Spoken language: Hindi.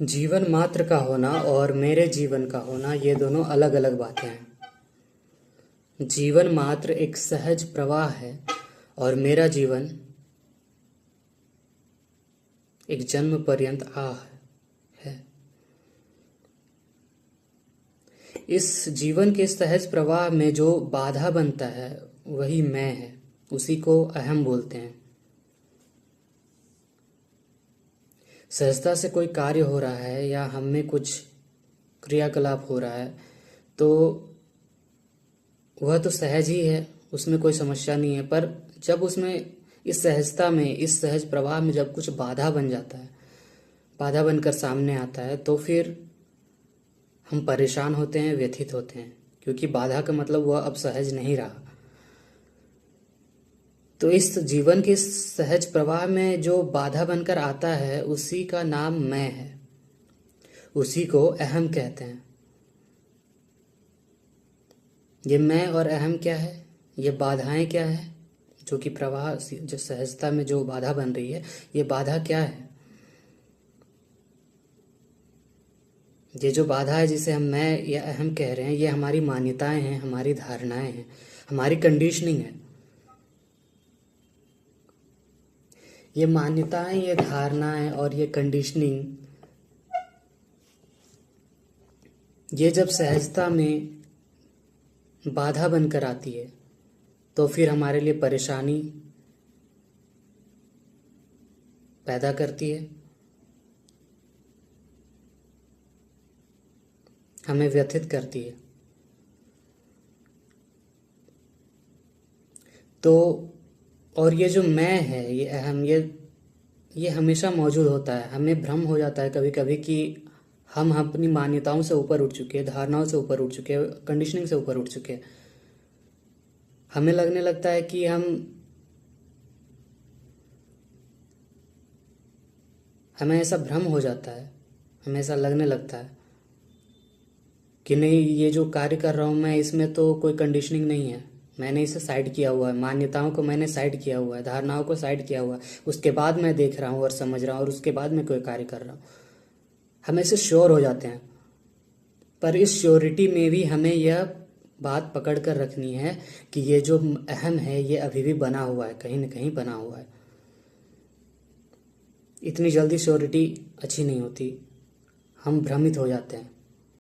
जीवन मात्र का होना और मेरे जीवन का होना ये दोनों अलग अलग बातें हैं। जीवन मात्र एक सहज प्रवाह है और मेरा जीवन एक जन्म पर्यंत आह है। इस जीवन के सहज प्रवाह में जो बाधा बनता है वही मैं है, उसी को अहम बोलते हैं। सहजता से कोई कार्य हो रहा है या हम में कुछ क्रियाकलाप हो रहा है तो वह तो सहज ही है, उसमें कोई समस्या नहीं है। पर जब उसमें इस सहजता में, इस सहज प्रवाह में जब कुछ बाधा बन जाता है, बाधा बनकर सामने आता है, तो फिर हम परेशान होते हैं, व्यथित होते हैं, क्योंकि बाधा का मतलब वह अब सहज नहीं रहा। तो इस जीवन के सहज प्रवाह में जो बाधा बनकर आता है उसी का नाम मैं है, उसी को अहम कहते हैं। ये मैं और अहम क्या है, ये बाधाएं क्या है, जो कि प्रवाह, जो सहजता में जो बाधा बन रही है, ये बाधा क्या है? ये जो बाधा है जिसे हम मैं या अहम कह रहे हैं, ये हमारी मान्यताएं हैं, हमारी धारणाएं हैं, हमारी कंडीशनिंग है। ये मान्यताएं, ये धारणाएं और ये कंडीशनिंग, ये जब सहजता में बाधा बनकर आती है तो फिर हमारे लिए परेशानी पैदा करती है, हमें व्यथित करती है। तो और ये जो मैं है, ये अहम, ये हमेशा मौजूद होता है। हमें भ्रम हो जाता है कभी कभी कि हम अपनी मान्यताओं से ऊपर उठ चुके हैं, धारणाओं से ऊपर उठ चुके हैं, कंडीशनिंग से ऊपर उठ चुके हैं। हमें लगने लगता है कि हमें ऐसा भ्रम हो जाता है, हमें ऐसा लगने लगता है कि नहीं, ये जो कार्य कर रहा हूँ मैं, इसमें तो कोई कंडीशनिंग नहीं है, मैंने इसे साइड किया हुआ है, मान्यताओं को मैंने साइड किया हुआ है, धारणाओं को साइड किया हुआ है, उसके बाद मैं देख रहा हूँ और समझ रहा हूँ और उसके बाद मैं कोई कार्य कर रहा हूँ। हम ऐसे श्योर हो जाते हैं। पर इस श्योरिटी में भी हमें यह बात पकड़ कर रखनी है कि ये जो अहम है ये अभी भी बना हुआ है, कहीं ना कहीं बना हुआ है। इतनी जल्दी श्योरिटी अच्छी नहीं होती, हम भ्रमित हो जाते हैं।